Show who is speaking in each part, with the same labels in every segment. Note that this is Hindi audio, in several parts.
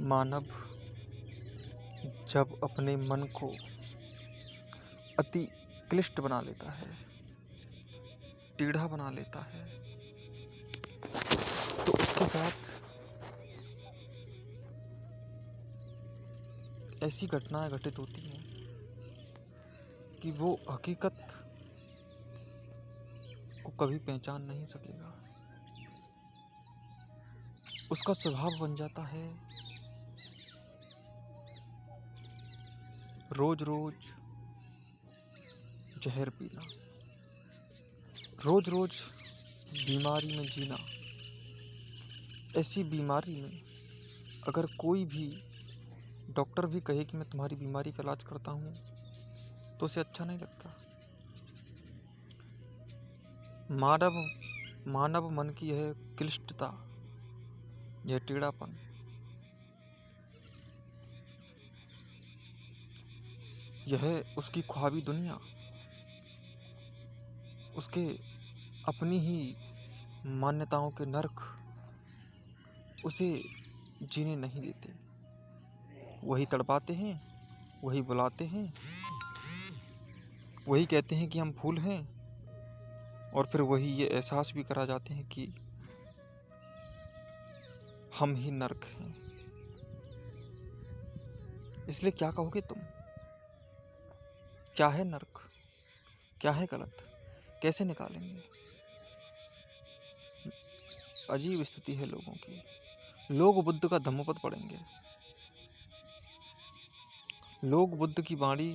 Speaker 1: मानव जब अपने मन को अति क्लिष्ट बना लेता है, टेढ़ा बना लेता है, तो उसके साथ ऐसी घटनाएं घटित होती हैं कि वो हकीकत को कभी पहचान नहीं सकेगा। उसका स्वभाव बन जाता है रोज रोज जहर पीना, रोज रोज बीमारी में जीना। ऐसी बीमारी में अगर कोई भी डॉक्टर भी कहे कि मैं तुम्हारी बीमारी का इलाज करता हूँ तो उसे अच्छा नहीं लगता। मानव मन की यह क्लिष्टता, यह टेढ़ापन यह उसकी ख्वाबी दुनिया उसके अपनी ही मान्यताओं के नर्क उसे जीने नहीं देते। वही तड़पाते हैं, वही बुलाते हैं, वही कहते हैं कि हम फूल हैं, और फिर वही ये एहसास भी करा जाते हैं कि हम ही नर्क हैं। इसलिए क्या कहोगे तुम? क्या है नर्क? क्या है गलत? कैसे निकालेंगे? अजीब स्थिति है लोगों की। लोग बुद्ध का धम्मपद पढ़ेंगे, लोग बुद्ध की वाणी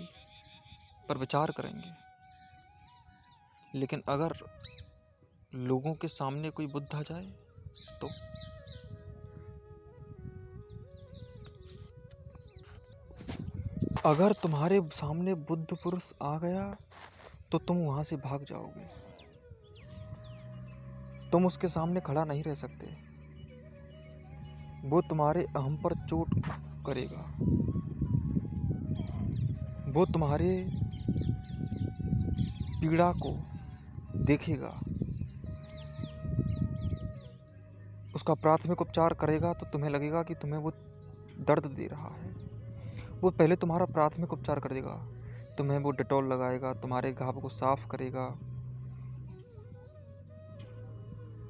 Speaker 1: पर विचार करेंगे, लेकिन अगर लोगों के सामने कोई बुद्ध आ जाए तो अगर तुम्हारे सामने बुद्ध पुरुष आ गया तो तुम वहां से भाग जाओगे। तुम उसके सामने खड़ा नहीं रह सकते। वो तुम्हारे अहम पर चोट करेगा, वो तुम्हारे पीड़ा को देखेगा, उसका प्राथमिक उपचार करेगा तो तुम्हें लगेगा कि तुम्हें वो दर्द दे रहा है। वो पहले तुम्हारा प्राथमिक उपचार कर देगा, तुम्हें वो डेटॉल लगाएगा, तुम्हारे घाव को साफ करेगा,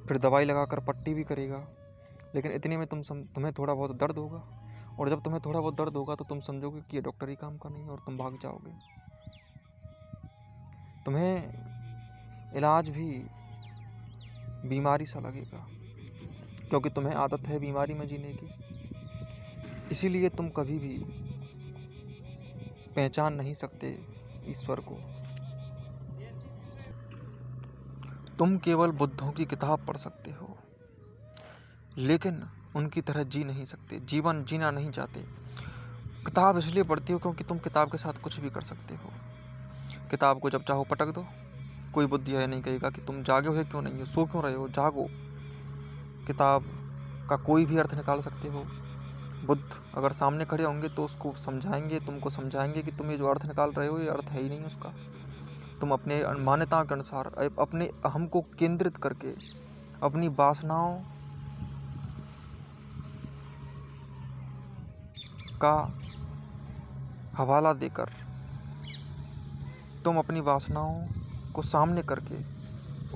Speaker 1: फिर दवाई लगाकर पट्टी भी करेगा। लेकिन इतने में तुम्हें थोड़ा बहुत दर्द होगा, और जब तुम्हें थोड़ा बहुत दर्द होगा तो तुम समझोगे कि ये डॉक्टर ही काम का नहीं है और तुम भाग जाओगे। तुम्हें इलाज भी बीमारी सा लगेगा, क्योंकि तुम्हें आदत है बीमारी में जीने की। इसीलिए तुम कभी भी पहचान नहीं सकते ईश्वर को। तुम केवल बुद्धों की किताब पढ़ सकते हो, लेकिन उनकी तरह जी नहीं सकते, जीवन जीना नहीं चाहते। किताब इसलिए पढ़ते हो क्योंकि तुम किताब के साथ कुछ भी कर सकते हो। किताब को जब चाहो पटक दो, कोई बुद्धि है नहीं कहेगा कि तुम जागे हो क्यों नहीं हो, सो क्यों रहे हो, जागो। किताब का कोई भी अर्थ निकाल सकते हो। बुद्ध अगर सामने खड़े होंगे तो उसको समझाएंगे, तुमको समझाएंगे कि तुम ये जो अर्थ निकाल रहे हो ये अर्थ है ही नहीं उसका। तुम अपने मान्यताओं के अनुसार अपने अहम को केंद्रित करके अपनी वासनाओं का हवाला देकर तुम अपनी वासनाओं को सामने करके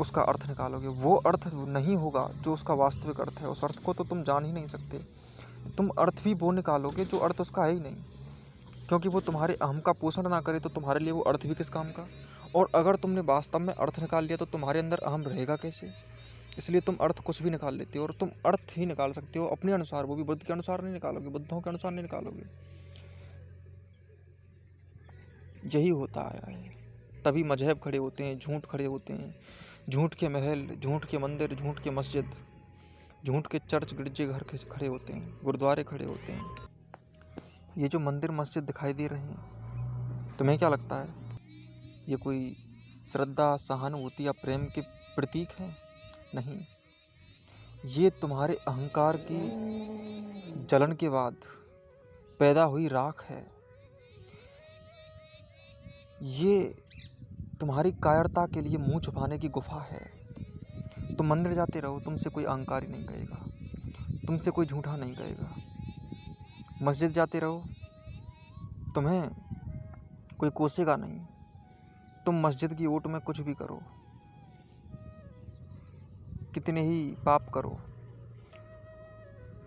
Speaker 1: उसका अर्थ निकालोगे। वो अर्थ नहीं होगा जो उसका वास्तविक अर्थ है। उस अर्थ को तो तुम जान ही नहीं सकते। तुम अर्थ भी वो निकालोगे जो अर्थ उसका है ही नहीं, क्योंकि वो तुम्हारे अहम का पोषण ना करे तो तुम्हारे लिए वो अर्थ भी किस काम का। और अगर तुमने वास्तव में अर्थ निकाल लिया तो तुम्हारे अंदर अहम रहेगा कैसे। इसलिए तुम अर्थ कुछ भी निकाल लेते हो, और तुम अर्थ ही निकाल सकते हो अपने अनुसार, वो भी बुद्ध के अनुसार नहीं निकालोगे, बुद्धों के अनुसार नहीं निकालोगे। यही होता आया है। तभी मजहब खड़े होते हैं, झूठ खड़े होते हैं, झूठ के महल, झूठ के मंदिर, झूठ के मस्जिद, झूठ के चर्च गिरजे घर खड़े होते हैं, गुरुद्वारे खड़े होते हैं। ये जो मंदिर मस्जिद दिखाई दे रहे हैं, तुम्हें क्या लगता है ये कोई श्रद्धा, सहानुभूति या प्रेम के प्रतीक हैं? नहीं, ये तुम्हारे अहंकार की जलन के बाद पैदा हुई राख है। ये तुम्हारी कायरता के लिए मुंह छुपाने की गुफा है। तुम मंदिर जाते रहो, तुमसे कोई अहंकारी नहीं कहेगा, तुमसे कोई झूठा नहीं कहेगा। मस्जिद जाते रहो, तुम्हें कोई कोसेगा नहीं। तुम मस्जिद की ओट में कुछ भी करो, कितने ही पाप करो,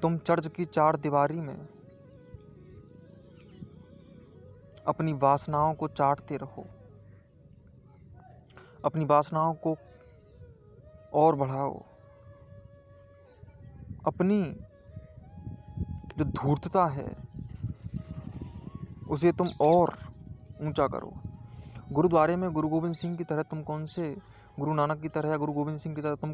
Speaker 1: तुम चर्च की चार दीवारी में अपनी वासनाओं को चाटते रहो, अपनी वासनाओं को और बढ़ाओ, अपनी जो धूर्तता है उसे तुम और ऊंचा करो। गुरुद्वारे में गुरु गोविंद सिंह की तरह तुम कौन से, गुरु नानक की तरह या गुरु गोविंद सिंह की तरह तुम